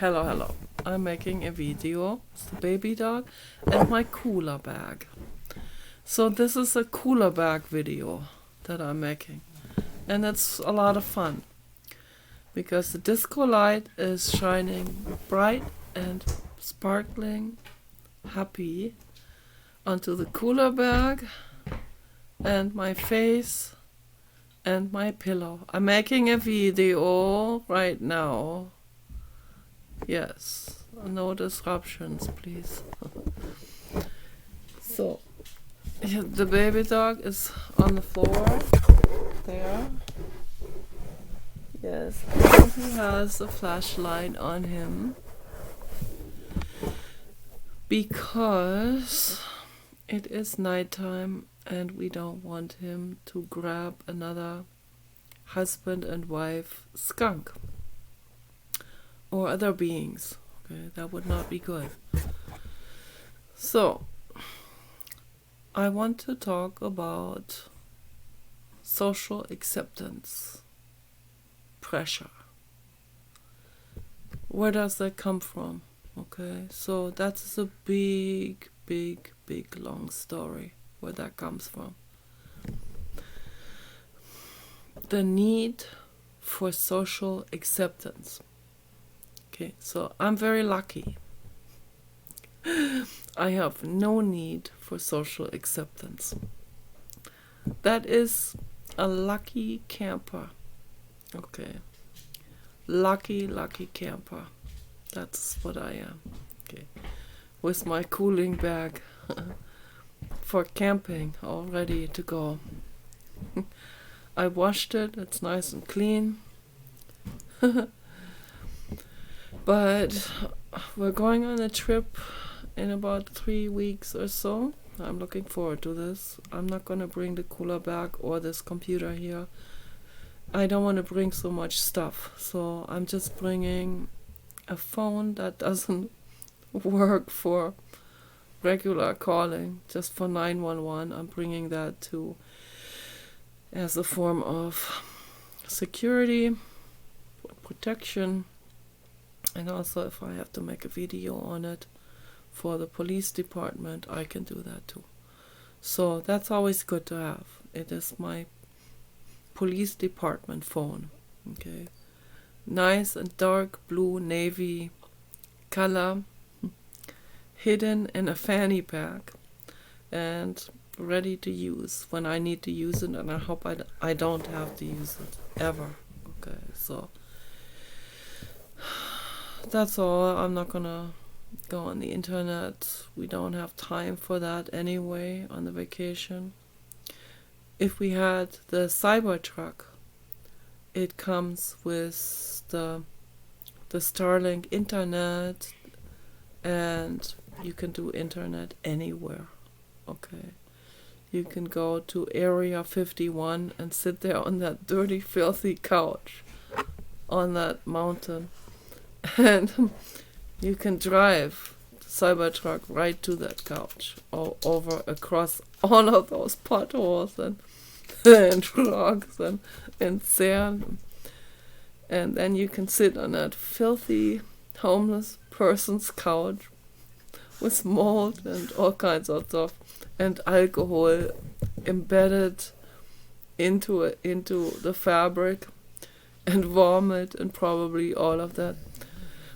Hello. I'm making a video with the baby dog and my cooler bag. So this is a cooler bag video that I'm making. And it's a lot of fun. Because the disco light is shining bright and sparkling, happy onto the cooler bag and my face and my pillow. I'm making a video right now. Yes, no disruptions, please. So, the baby dog is on the floor there. Yes, and he has a flashlight on him because it is nighttime and we don't want him to grab another husband and wife skunk or other beings. Okay, that would not be good. So, I want to talk about social acceptance pressure. Where does that come from? Okay, so that's a big long story where that comes from. The need for social acceptance. Okay, so I'm very lucky. I have no need for social acceptance. That is a lucky camper. Okay. Lucky camper. That's what I am. Okay. With my cooling bag for camping all ready to go. I washed it. It's nice and clean. But we're going on a trip in about 3 weeks or so. I'm looking forward to this. I'm not going to bring the cooler bag or this computer here. I don't want to bring so much stuff. So I'm just bringing a phone that doesn't work for regular calling, just for 911. I'm bringing that too as a form of security, protection. And also if I have to make a video on it for the police department, I can do that too. So that's always good to have. It is my police department phone. Okay. Nice and dark blue navy color, hidden in a fanny pack and ready to use when I need to use it, and I hope I don't have to use it ever. Okay, so that's all. I'm not gonna go on the internet. We don't have time for that anyway on the vacation. If we had the Cybertruck, it comes with the Starlink internet, and you can do internet anywhere. Okay. You can go to Area 51 and sit there on that dirty, filthy couch on that mountain. And you can drive the Cybertruck right to that couch, all over across all of those potholes and rocks and sand. And then you can sit on that filthy, homeless person's couch with mold and all kinds of stuff and alcohol embedded into the fabric and vomit and probably all of that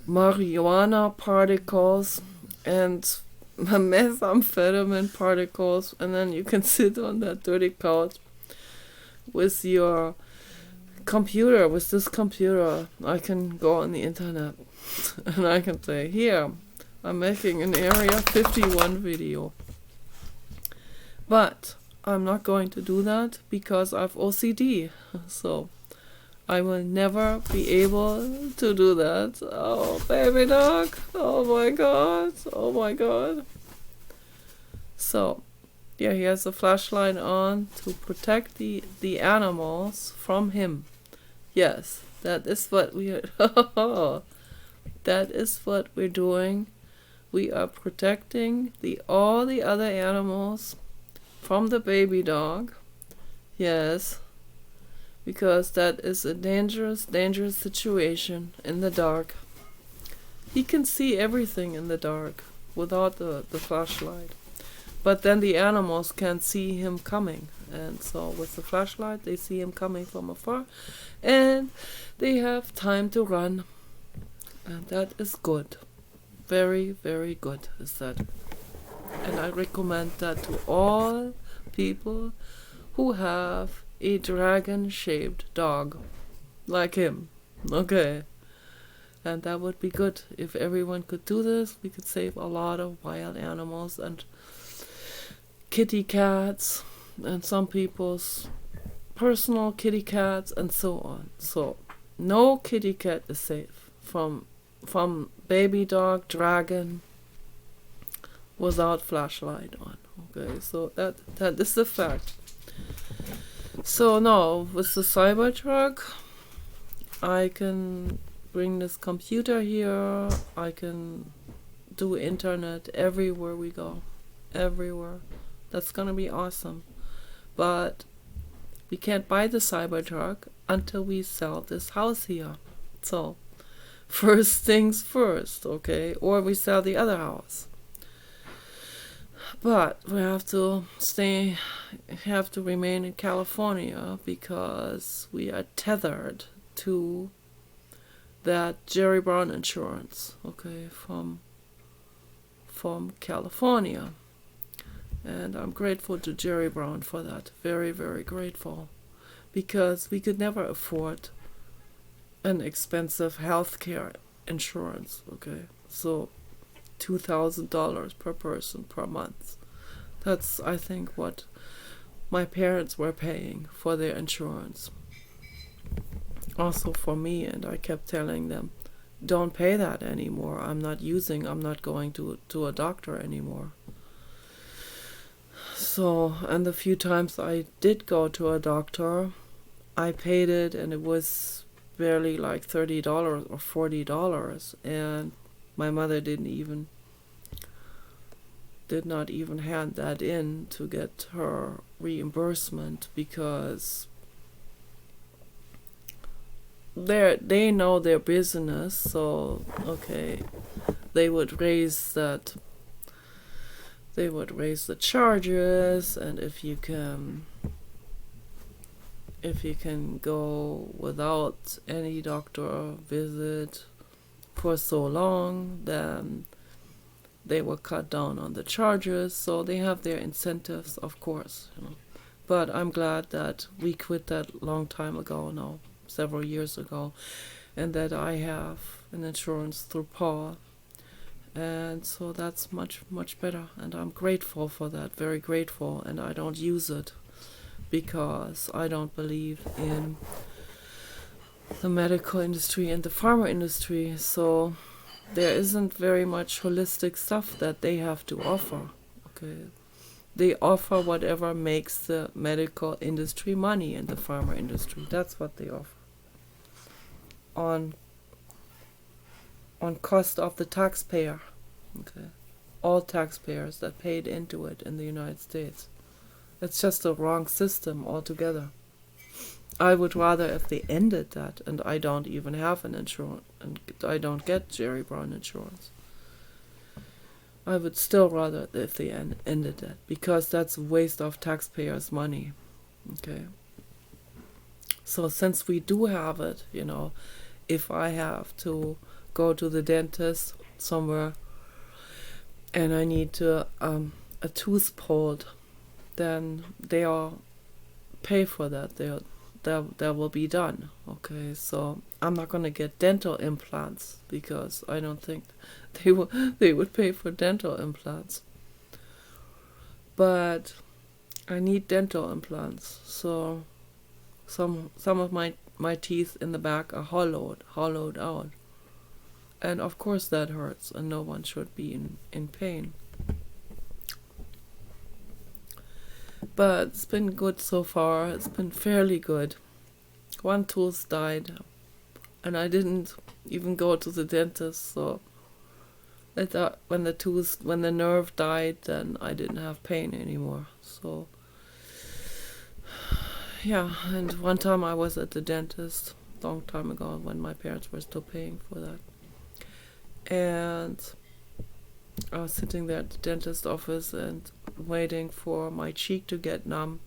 marijuana particles and methamphetamine particles, and then you can sit on that dirty couch with your computer. With this computer I can go on the internet and I can say, here, I'm making an Area 51 video. But I'm not going to do that because I have OCD. So I will never be able to do that. Oh, baby dog. Oh my god. Oh my god. So, yeah, he has a flashlight on to protect the animals from him. Yes, that is what we are. That is what we're doing. We are protecting all the other animals from the baby dog. Yes. Because that is a dangerous situation in the dark. he can see everything in the dark without the flashlight. But then the animals can see him coming. And so with the flashlight, they see him coming from afar. And they have time to run. And that is good. Very, very good is that. And I recommend that to all people who have a dragon-shaped dog. Like him. Okay. And that would be good. If everyone could do this, we could save a lot of wild animals and kitty cats and some people's personal kitty cats and so on. So no kitty cat is safe from baby dog dragon without flashlight on. Okay, so that is the fact. So now with the Cybertruck, I can bring this computer here. I can do internet everywhere we go. Everywhere. That's gonna be awesome. But we can't buy the Cybertruck until we sell this house here. So, first things first, okay? Or we sell the other house. But we have to remain in California because we are tethered to that Jerry Brown insurance, okay, from California. And I'm grateful to Jerry Brown for that. Very, very grateful. Because we could never afford an expensive healthcare insurance, okay? So $2,000 per person per month. That's, I think, what my parents were paying for their insurance. Also for me, and I kept telling them, don't pay that anymore. I'm not going to a doctor anymore. So, and the few times I did go to a doctor, I paid it, and it was barely like $30 or $40, and my mother did not even hand that in to get her reimbursement because they know their business. So okay, they would raise the charges, and if you can go without any doctor visit for so long, then they will cut down on the charges. So they have their incentives, of course, But I'm glad that we quit that long time ago now, several years ago, and that I have an insurance through Paul. And so that's much, much better. And I'm grateful for that, very grateful. And I don't use it because I don't believe in the medical industry and the pharma industry. So there isn't very much holistic stuff that they have to offer. Okay, they offer whatever makes the medical industry money and the pharma industry. That's what they offer. On cost of the taxpayer. Okay, all taxpayers that paid into it in the United States. It's just a wrong system altogether. I would rather if they ended that, and I don't even have an insurance, and I don't get Jerry Brown insurance. I would still rather if they ended that, because that's a waste of taxpayers' money. Okay. So since we do have it, if I have to go to the dentist somewhere and I need to a tooth pulled, then they'll pay for that. That will be done. Okay, so I'm not gonna get dental implants because I don't think they would pay for dental implants. But I need dental implants. So some of my teeth in the back are hollowed out. And of course that hurts, and no one should be in pain. But it's been good so far. It's been fairly good. One tooth died, and I didn't even go to the dentist, so I thought when the nerve died, then I didn't have pain anymore. So yeah, and one time I was at the dentist, long time ago, when my parents were still paying for that. And I was sitting there at the dentist office and waiting for my cheek to get numb.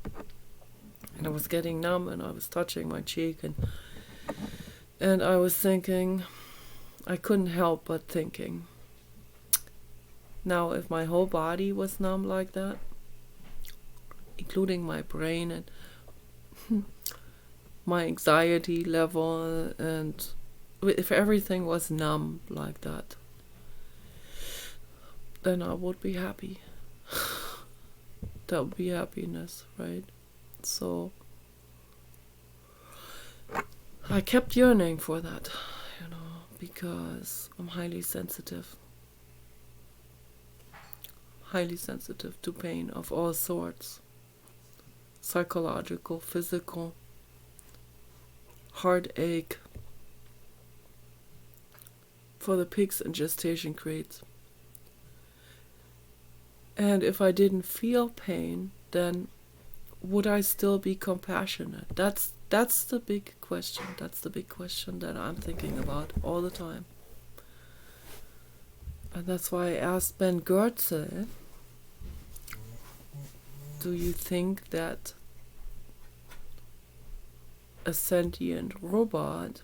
And I was getting numb, and I was touching my cheek, and I was thinking, I couldn't help but thinking, now if my whole body was numb like that, including my brain and my anxiety level, and if everything was numb like that, then I would be happy. That would be happiness, right? So I kept yearning for that, because I'm highly sensitive to pain of all sorts. Psychological, physical, heartache, for the pigs in gestation crates. And if I didn't feel pain, then would I still be compassionate? That's the big question. That's the big question that I'm thinking about all the time. And that's why I asked Ben Goertzel, do you think that a sentient robot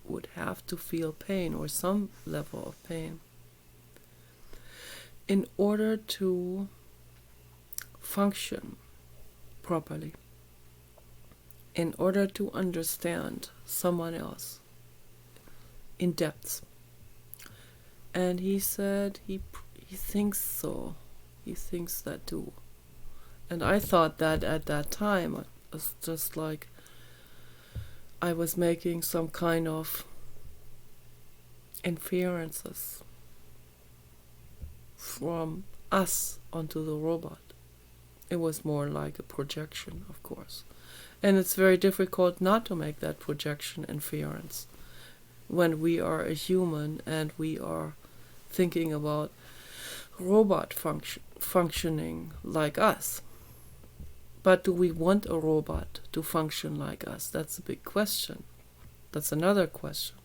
would have to feel pain or some level of pain in order to function properly, in order to understand someone else in depth? And he said he thinks so. He thinks that too. And I thought that at that time it was just like I was making some kind of inferences from us onto the robot. It was more like a projection, of course. And it's very difficult not to make that projection inference when we are a human and we are thinking about robot functioning like us. But do we want a robot to function like us? That's a big question. That's another question.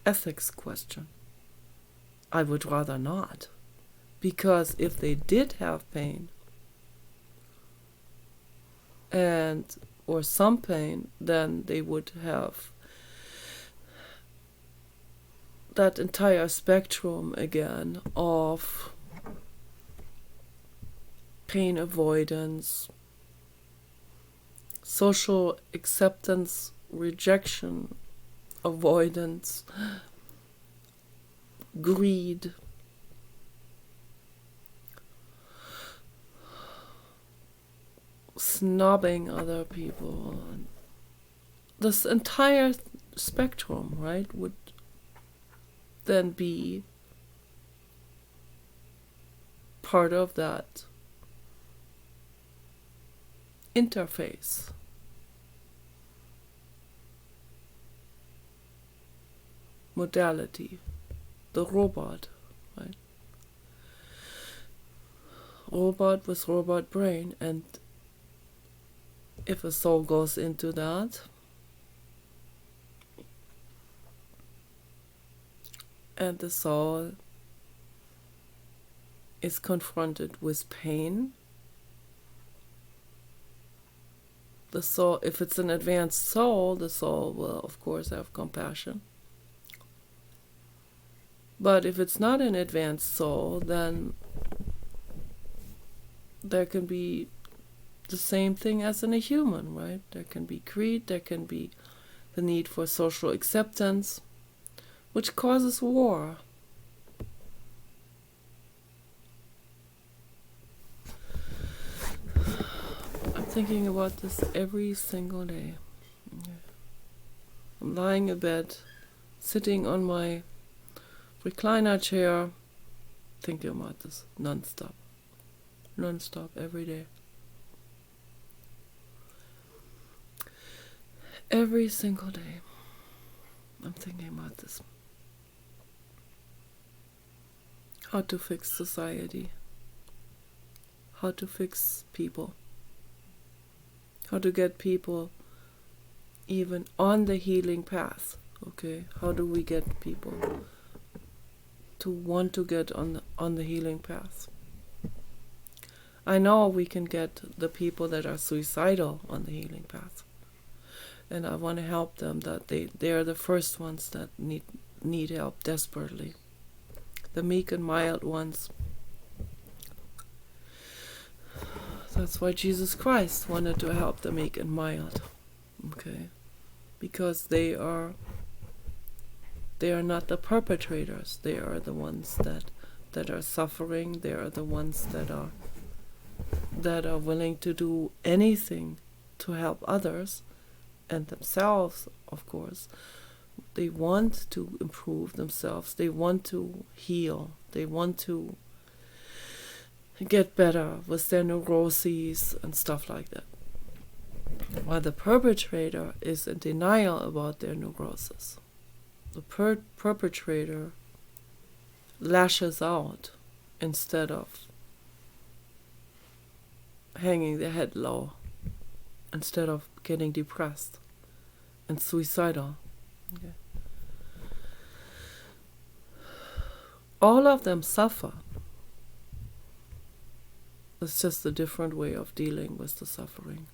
Ethics question. I would rather not. Because if they did have pain, or some pain, then they would have that entire spectrum again of pain avoidance, social acceptance, rejection, avoidance, greed, snobbing other people. This entire spectrum, right, would then be part of that interface. Modality, the robot, right? Robot with robot brain, and if a soul goes into that, and the soul is confronted with pain, the soul, if it's an advanced soul, the soul will of course have compassion. But if it's not an advanced soul, then there can be the same thing as in a human, right? There can be greed, there can be the need for social acceptance, which causes war. I'm thinking about this every single day. I'm lying in bed, sitting on my recliner chair, thinking about this non-stop, every day. Every single day, I'm thinking about this. How to fix society, how to fix people, how to get people even on the healing path, okay? How do we get people to want to get on the healing path. I know we can get the people that are suicidal on the healing path, and I want to help them. That they are the first ones that need help desperately. The meek and mild ones. That's why Jesus Christ wanted to help the meek and mild. Okay, because they are not the perpetrators. They are the ones that are suffering. They are the ones that are willing to do anything to help others and themselves, of course. They want to improve themselves. They want to heal. They want to get better with their neuroses and stuff like that. While the perpetrator is in denial about their neurosis. The perpetrator lashes out instead of hanging their head low, instead of getting depressed and suicidal. Okay. All of them suffer. It's just a different way of dealing with the suffering.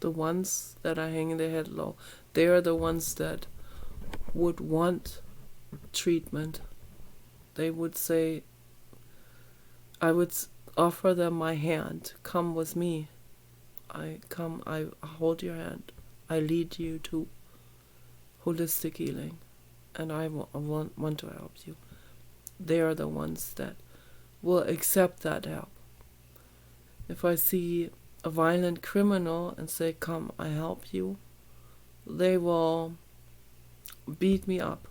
The ones that are hanging their head low, they are the ones that would want treatment. They would say, I would offer them my hand. Come with me. I hold your hand. I lead you to holistic healing, and I want to help you. They are the ones that will accept that help. If I see a violent criminal and say, come, I help you, they will beat me up,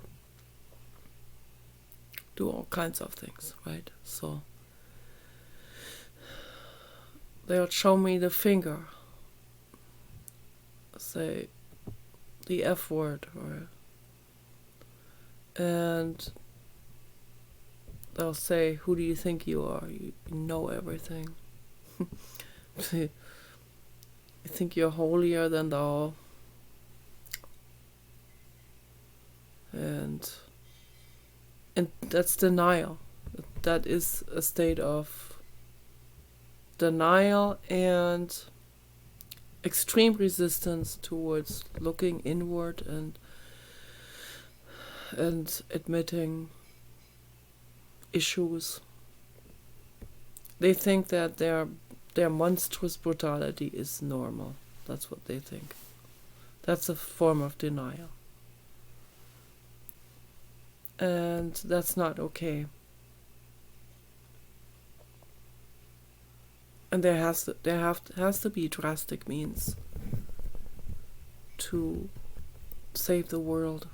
do all kinds of things, right? So they'll show me the finger, say the F word, and they'll say, who do you think you are? You know everything. You think you're holier than thou. And that's denial. That is a state of denial and extreme resistance towards looking inward and admitting issues. They think that their monstrous brutality is normal. That's what they think. That's a form of denial. And that's not okay. And there has to be drastic means to save the world.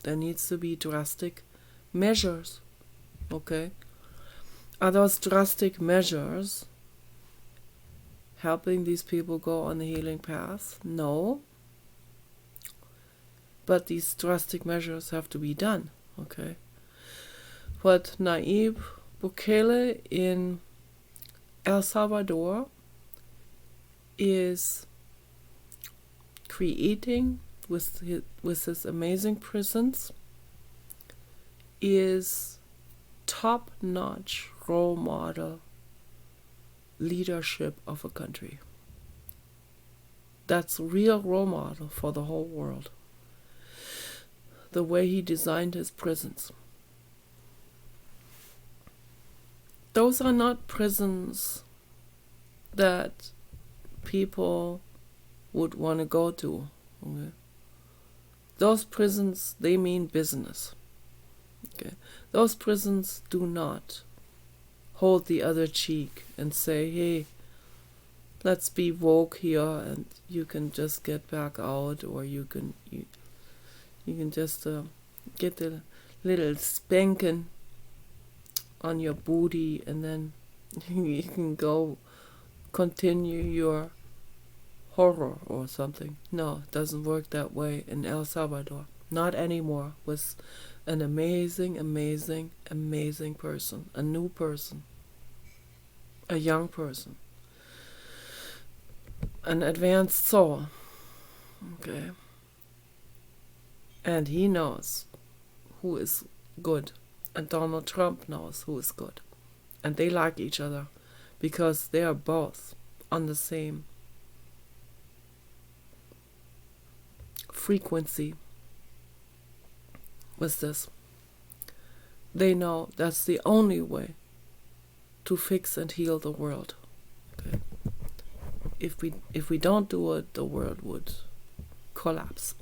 There needs to be drastic measures. Okay? Are those drastic measures helping these people go on the healing path? No. But these drastic measures have to be done. Okay? What Nayib Bukele in El Salvador is creating with his amazing prisons is top-notch role model leadership of a country. That's real role model for the whole world. The way he designed his prisons. Those are not prisons that people would want to go to. Okay? Those prisons, they mean business. Okay? Those prisons do not hold the other cheek and say, hey, let's be woke here and you can just get back out, or you can just get a little spanking on your booty and then you can go continue your horror or something. No, it doesn't work that way in El Salvador. Not anymore. With an amazing, amazing, amazing person. A new person. A young person. an advanced soul. Okay. And he knows who is good. And Donald Trump knows who is good. And they like each other because they are both on the same frequency with this. They know that's the only way to fix and heal the world. Okay. If we don't do it, the world would collapse.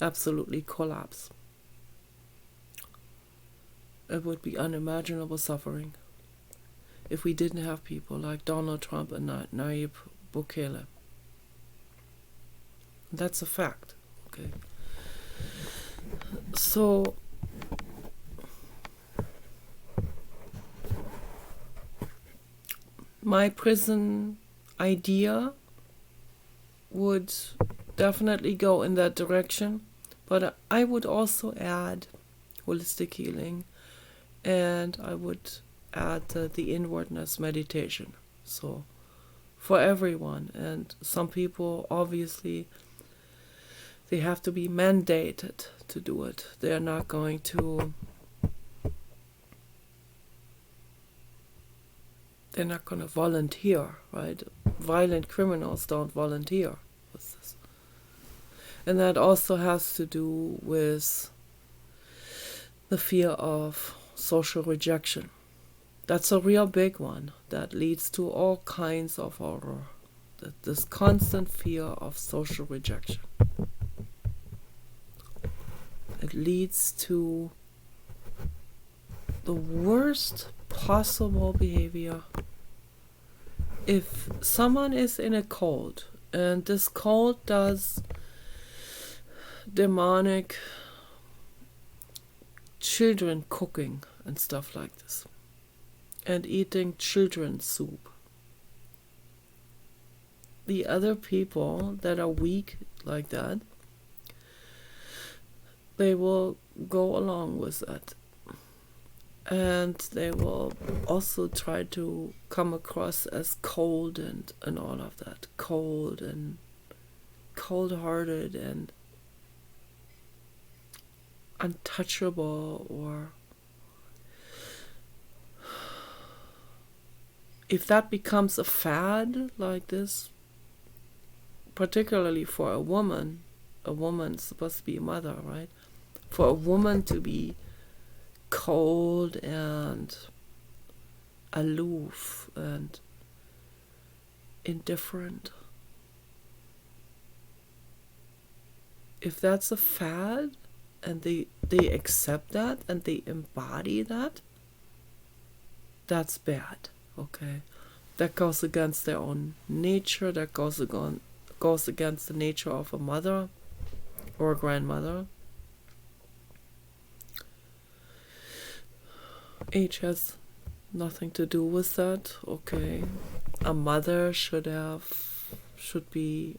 Absolutely collapse. It would be unimaginable suffering if we didn't have people like Donald Trump and Nayib Bukele. That's a fact. Okay. So my prison idea would definitely go in that direction, but I would also add holistic healing, and I would add the inwardness meditation. So for everyone, and some people obviously they have to be mandated to do it. They're not going to volunteer, right? Violent criminals don't volunteer with this. And that also has to do with the fear of social rejection. That's a real big one that leads to all kinds of horror. This constant fear of social rejection. It leads to the worst possible behavior. If someone is in a cult, and this cult does demonic children cooking and stuff like this, and eating children's soup, the other people that are weak like that, they will go along with that. And they will also try to come across as cold and all of that. Cold and cold-hearted and untouchable, or if that becomes a fad like this, particularly for a woman's supposed to be a mother, right? For a woman to be cold and aloof and indifferent, if that's a fad and they accept that and they embody that, that's bad. Okay, that goes against their own nature. That goes against the nature of a mother or a grandmother. Age has nothing to do with that. Okay, a mother should be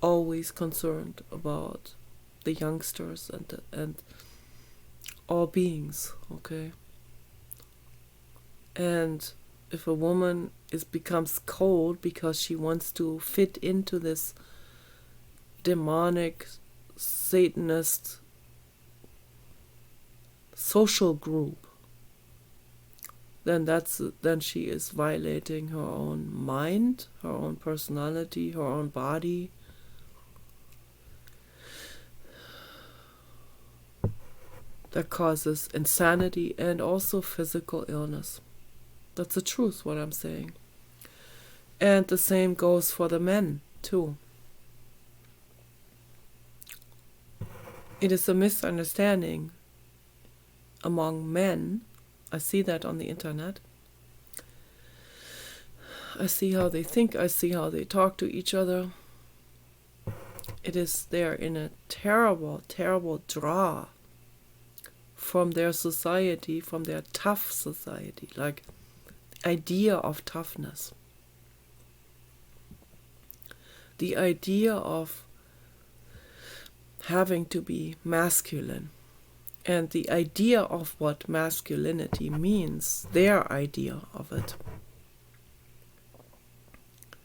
always concerned about the youngsters and all beings. Okay, and if a woman becomes cold because she wants to fit into this demonic Satanist social group, then she is violating her own mind, her own personality, her own body. That causes insanity and also physical illness. That's the truth, what I'm saying. And the same goes for the men, too. It is a misunderstanding among men. I see that on the internet. I see how they think, I see how they talk to each other. They're in a terrible, terrible draw from their society, from their tough society, like the idea of toughness. The idea of having to be masculine. And the idea of what masculinity means, their idea of it.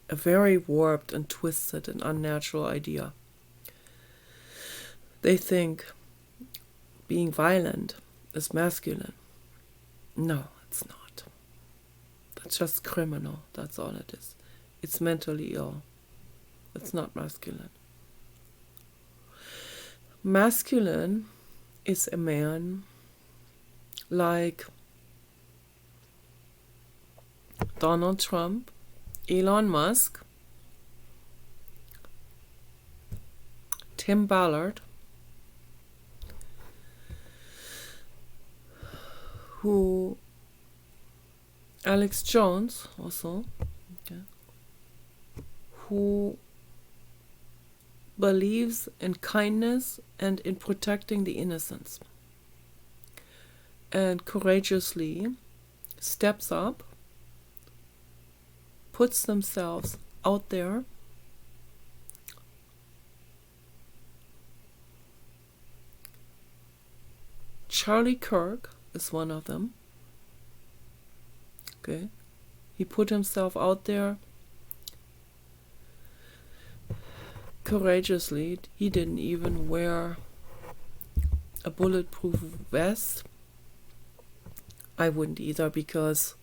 a very warped and twisted and unnatural idea. They think being violent is masculine. No, it's not. That's just criminal. That's all it is. It's mentally ill. It's not masculine. Masculine is a man like Donald Trump, Elon Musk, Tim Ballard, Alex Jones also, okay, who believes in kindness and in protecting the innocents, and courageously steps up, puts themselves out there, Charlie Kirk is one of them. Okay, he put himself out there courageously. He didn't even wear a bulletproof vest. I wouldn't either, because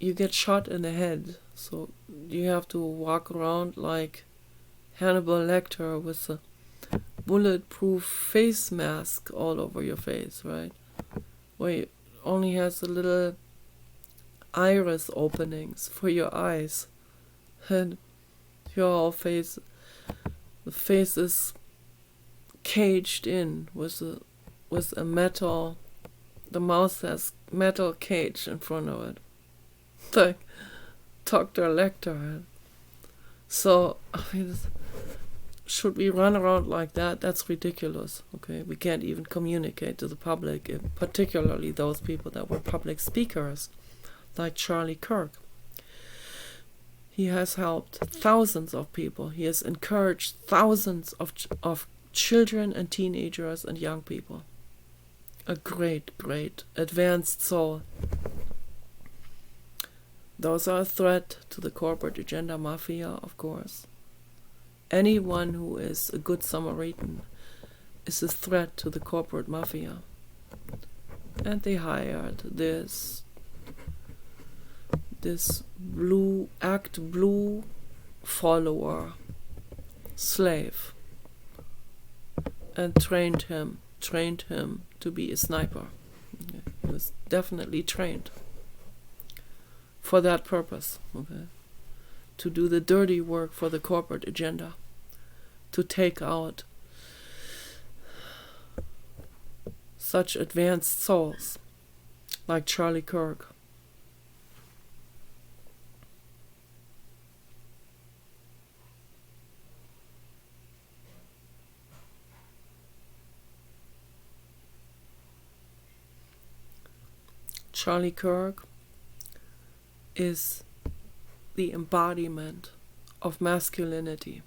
you get shot in the head, so you have to walk around like Hannibal Lecter with a bulletproof face mask all over your face, right? Where it only has the little iris openings for your eyes, and your whole face, the face is caged in with a metal. The mouth has metal cage in front of it, like Dr. Lecter. So, I mean, should we run around like that? That's ridiculous, okay? We can't even communicate to the public, particularly those people that were public speakers, like Charlie Kirk. He has helped thousands of people. He has encouraged thousands of children and teenagers and young people. A great, great advanced soul. Those are a threat to the corporate agenda mafia, of course. Anyone who is a good Samaritan is a threat to the corporate mafia. And they hired this blue follower, slave, and trained him to be a sniper. Okay. He was definitely trained for that purpose, okay? To do the dirty work for the corporate agenda, to take out such advanced souls like Charlie Kirk. Charlie Kirk is the embodiment of masculinity.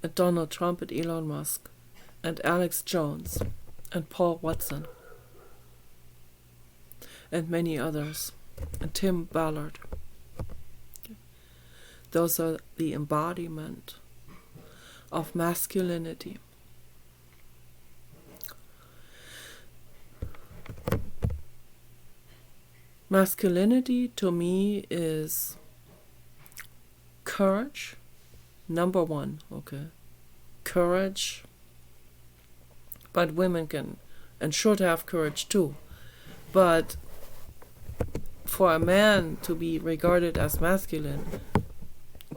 And Donald Trump and Elon Musk and Alex Jones and Paul Watson and many others, and Tim Ballard. Those are the embodiment of masculinity. Masculinity to me is courage, number one, okay? Courage, but women can and should have courage too. But for a man to be regarded as masculine,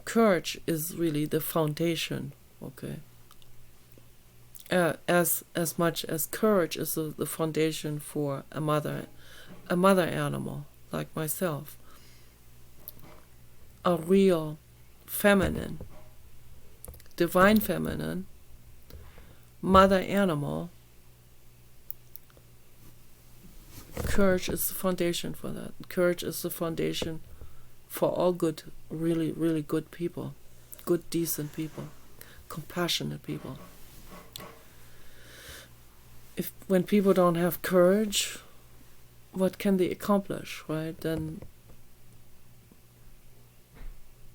courage is really the foundation, okay? As much as courage is the foundation for a mother animal like myself, a real feminine, divine feminine mother animal. Courage is the foundation for that. Courage is the foundation for all good, really, really good people, good, decent people, compassionate people. When people don't have courage, what can they accomplish, right? Then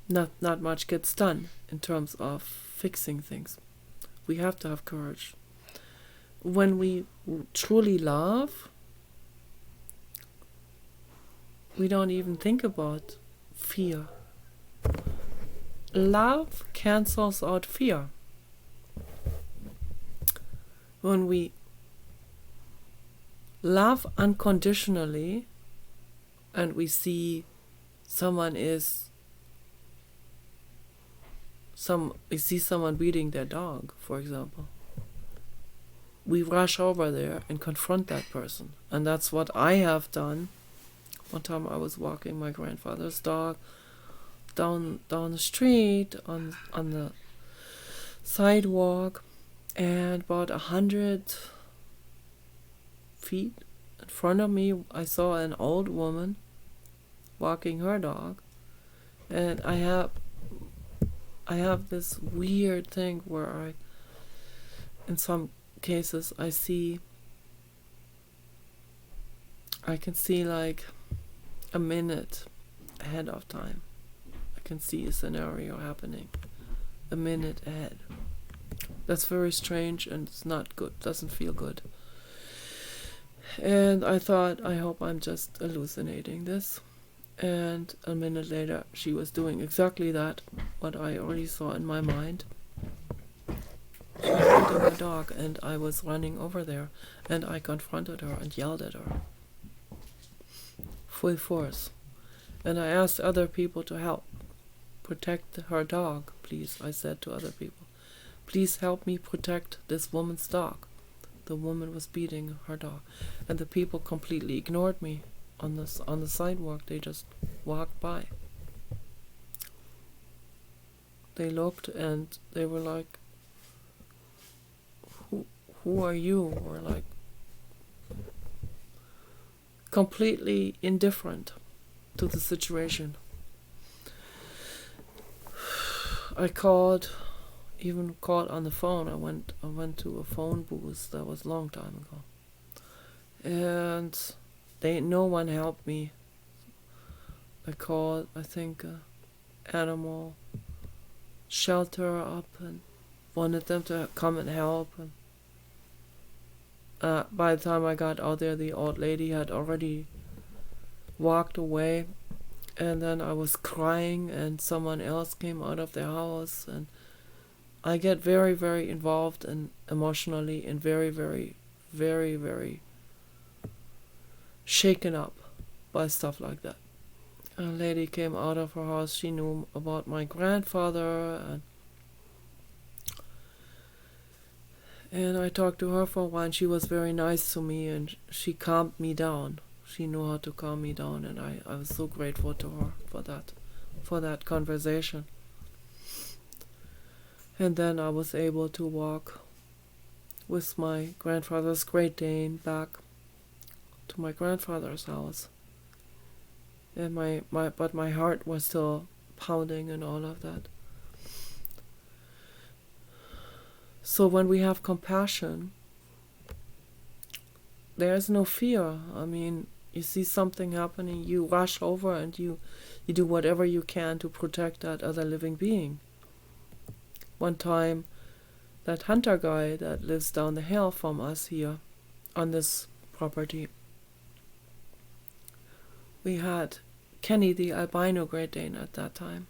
not much gets done in terms of fixing things. We have to have courage. When we truly love, we don't even think about fear. Love cancels out fear. When we love unconditionally and we see someone beating their dog, for example, we rush over there and confront that person. And that's what I have done. One time I was walking my grandfather's dog down the street on the sidewalk, and about 100 feet in front of me I saw an old woman walking her dog. And I have this weird thing where in some cases I can see like a minute ahead of time. I can see a scenario happening a minute ahead. That's very strange and it's not good, doesn't feel good. And I thought, I hope I'm just hallucinating this. And a minute later, she was doing exactly that, what I already saw in my mind. She was beating my dog, and I was running over there, and I confronted her and yelled at her. Full force. And I asked other people to help. Protect her dog, please, I said to other people. Please help me protect this woman's dog. The woman was beating her dog. And the people completely ignored me on the sidewalk. They just walked by. They looked and they were like, who are you? Or like completely indifferent to the situation. I even called on the phone. I went to a phone booth. That was a long time ago. And no one helped me. I called, I think, animal shelter up and wanted them to come and help. And by the time I got out there, the old lady had already walked away. And then I was crying and someone else came out of the house. And I get very, very involved and emotionally and very, very, very, very shaken up by stuff like that. A lady came out of her house. She knew about my grandfather, and I talked to her for a while, and she was very nice to me, and she calmed me down. She knew how to calm me down, and I was so grateful to her for that conversation. And then I was able to walk with my grandfather's Great Dane back to my grandfather's house. And but my heart was still pounding and all of that. So when we have compassion, there's no fear. I mean, you see something happening, you rush over and you do whatever you can to protect that other living being. One time, that hunter guy that lives down the hill from us here on this property, we had Kenny, the albino Great Dane at that time.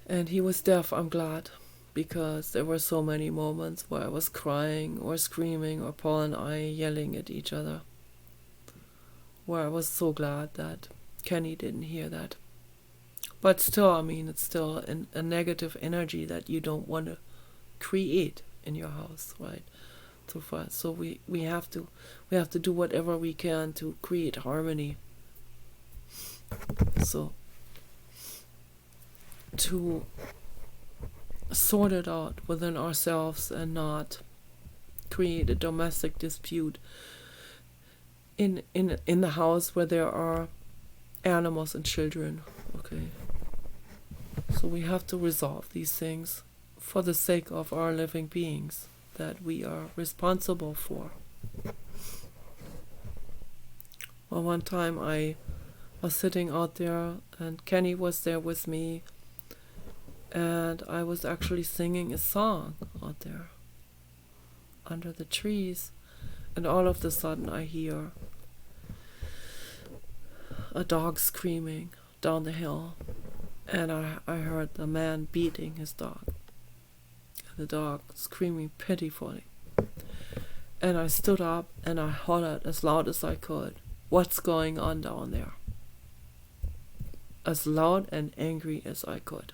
And he was deaf, I'm glad, because there were so many moments where I was crying or screaming or Paul and I yelling at each other, where I was so glad that Kenny didn't hear that. But still, I mean, it's still a negative energy that you don't want to create in your house, right? So we have to do whatever we can to create harmony. So to sort it out within ourselves and not create a domestic dispute in the house where there are animals and children. Okay. So we have to resolve these things for the sake of our living beings that we are responsible for. Well, one time I was sitting out there and Kenny was there with me, and I was actually singing a song out there under the trees, and all of a sudden I hear a dog screaming down the hill, and I heard the man beating his dog, and the dog screaming pitifully. And I stood up and I hollered as loud as I could, "What's going on down there?" As loud and angry as I could.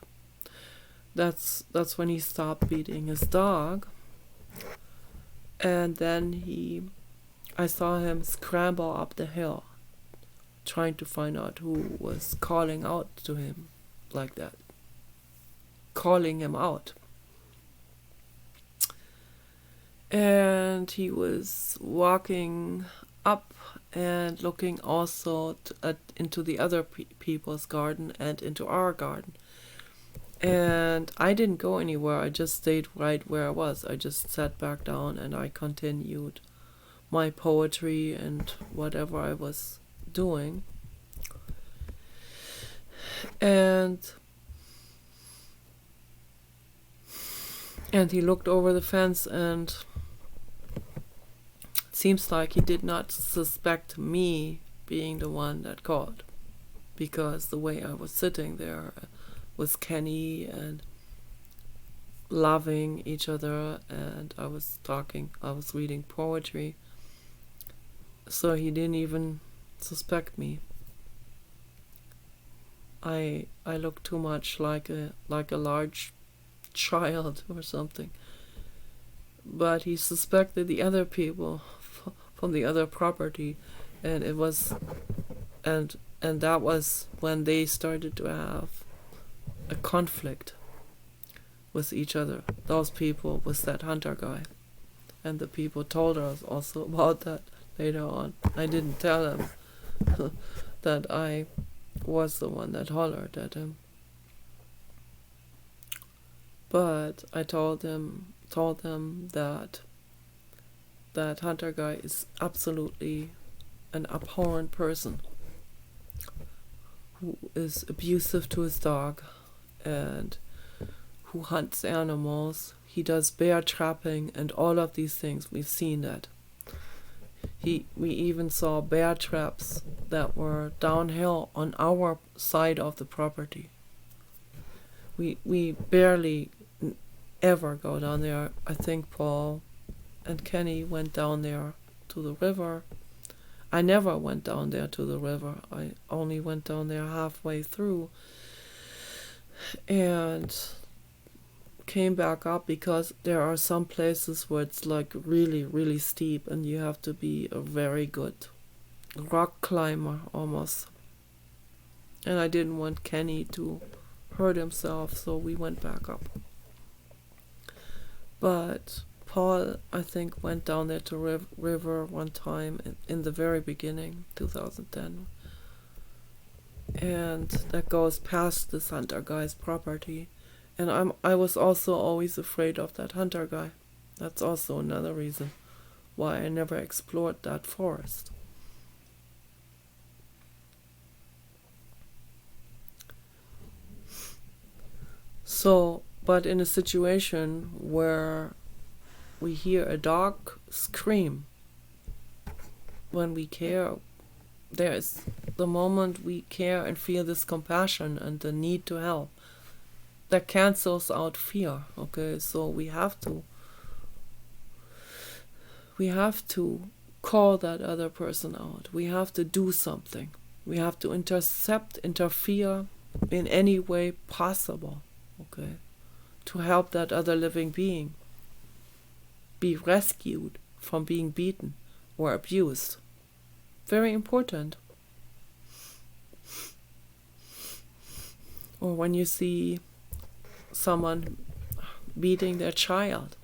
That's when he stopped beating his dog, and then I saw him scramble up the hill, trying to find out who was calling out to him like that, calling him out. And he was walking up and looking also into the other people's garden and into our garden. And I didn't go anywhere. I just stayed right where I was. I just sat back down and I continued my poetry and whatever I was doing. And he looked over the fence, and it seems like he did not suspect me being the one that called, because the way I was sitting there with Kenny and loving each other, and I was reading poetry, so he didn't even suspect me. I looked too much like a large child or something, but he suspected the other people from the other property, and it was and that was when they started to have a conflict with each other. Those people with that hunter guy, and the people told us also about that later on. I didn't tell them that I was the one that hollered at him, but I told them that hunter guy is absolutely an abhorrent person who is abusive to his dog and who hunts animals. He does bear trapping and all of these things. We've seen that. We even saw bear traps that were downhill on our side of the property. We barely ever go down there. I think Paul and Kenny went down there to the river. I never went down there to the river. I only went down there halfway through and came back up, because there are some places where it's like really, really steep and you have to be a very good rock climber almost. And I didn't want Kenny to hurt himself, so we went back up. But Paul, I think, went down there to river one time in the very beginning, 2010. And that goes past this hunter guy's property. And I was also always afraid of that hunter guy. That's also another reason why I never explored that forest. So, but in a situation where we hear a dog scream, when we care, there is the moment we care and feel this compassion and the need to help, that cancels out fear. Okay, so we have to call that other person out. We have to do something. We have to interfere in any way possible, okay, to help that other living being be rescued from being beaten or abused. Very important. Or when you see someone beating their child,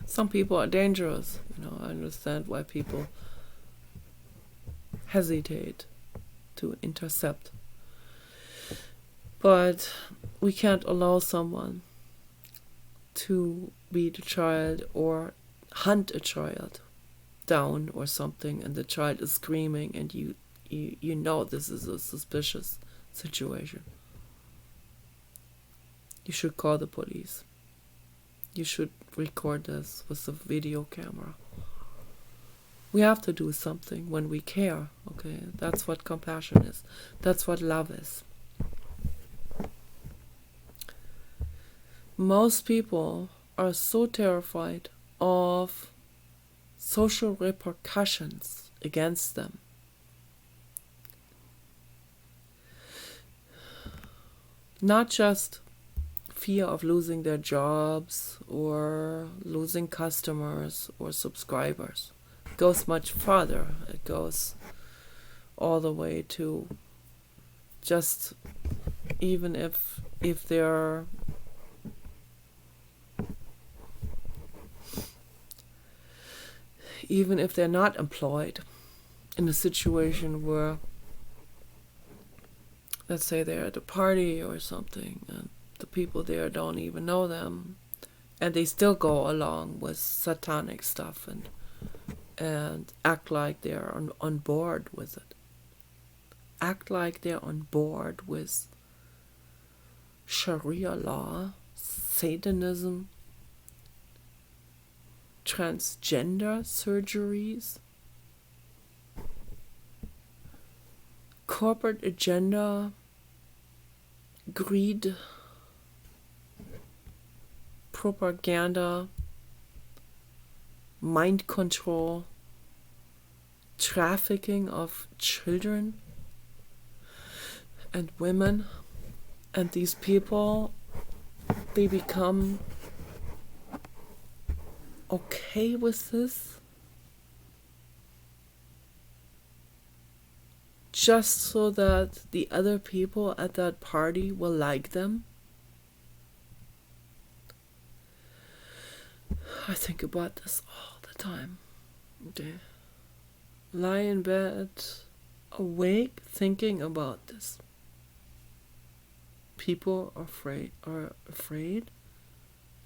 some people are dangerous. understand why people hesitate to intercept. But we can't allow someone to beat a child or hunt a child down or something, and the child is screaming, and you know this is a suspicious situation. You should call the police. You should record this with a video camera. We have to do something when we care, okay? That's what compassion is. That's what love is. Most people are so terrified of social repercussions against them. Not just fear of losing their jobs or losing customers or subscribers. It goes much farther. It goes all the way to just even if they're not employed in a situation where, let's say they're at a party or something and the people there don't even know them, and they still go along with satanic stuff and act like they're on board with it. Act like they're on board with Sharia law, Satanism, transgender surgeries, corporate agenda, greed, propaganda, mind control, trafficking of children and women. And these people, they become okay with this just so that the other people at that party will like them. I think about this all the time. Okay. Lie in bed, awake, thinking about this. People are afraid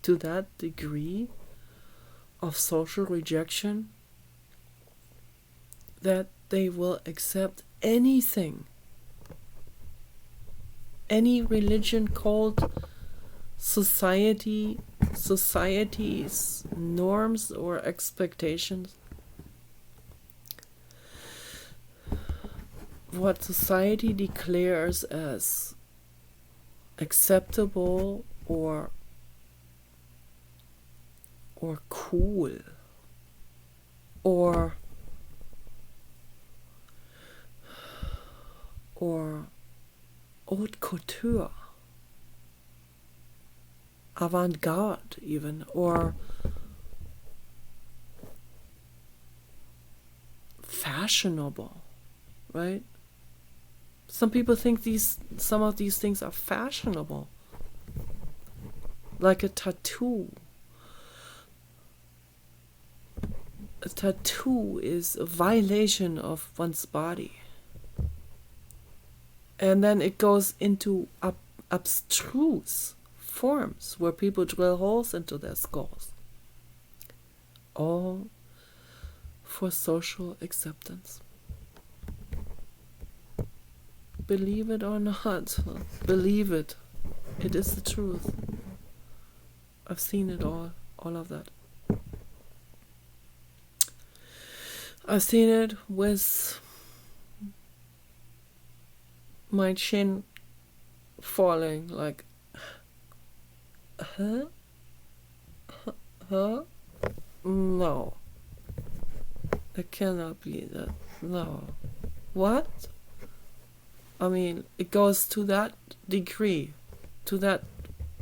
to that degree of social rejection that they will accept anything, any religion, cult, society's norms or expectations. What society declares as acceptable or cool or haute couture, avant-garde even, or fashionable, right? Some people think some of these things are fashionable, like a tattoo. A tattoo is a violation of one's body. And then it goes into abstruse forms where people drill holes into their skulls. All for social acceptance. Believe it or not, believe it. It is the truth. I've seen it all of that. I've seen it with my chin falling, like, huh? No. It cannot be that. No. What? I mean, it goes to that degree, to that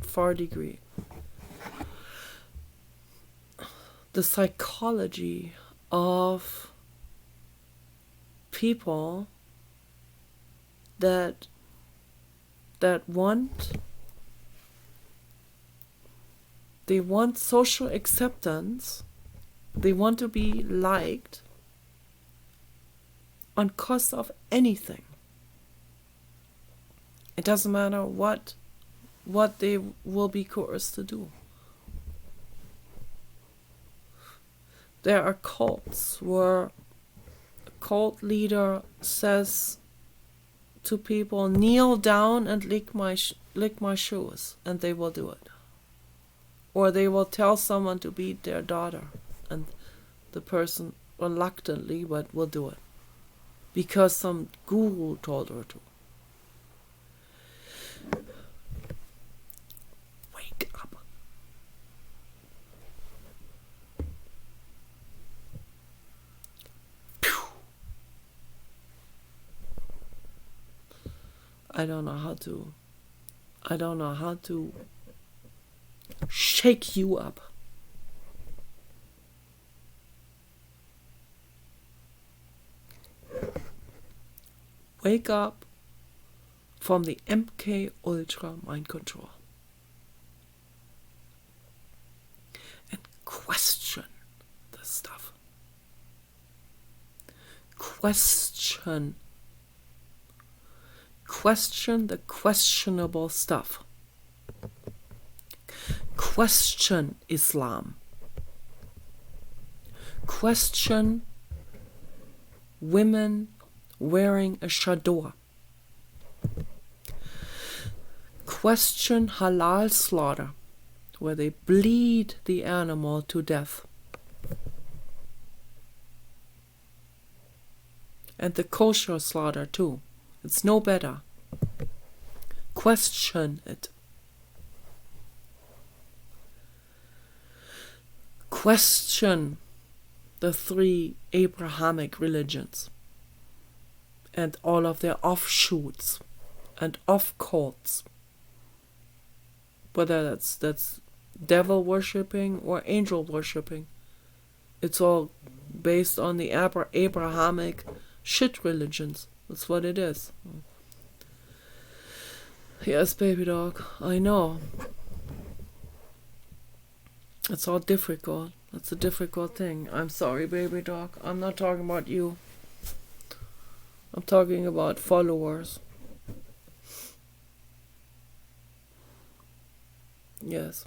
far degree. The psychology of people that want social acceptance, They want to be liked on cost of anything. It doesn't matter what they will be coerced to do. There are cults where a cult leader says to people, kneel down and lick my shoes, and they will do it. Or they will tell someone to beat their daughter, and the person reluctantly but will do it because some guru told her to. Wake up. Pew. I don't know how to shake you up. Wake up from the MK Ultra mind control and question the stuff. Question the questionable stuff. Question Islam. Question women wearing a chador. Question halal slaughter, where they bleed the animal to death. And the kosher slaughter too. It's no better. Question it. Question the 3 Abrahamic religions and all of their offshoots and off-cults, whether that's devil worshipping or angel worshipping. It's all based on the Abrahamic shit religions. That's what it is. Yes, baby dog, I know. It's all difficult. It's a difficult thing. I'm sorry, baby dog. I'm not talking about you. I'm talking about followers. Yes.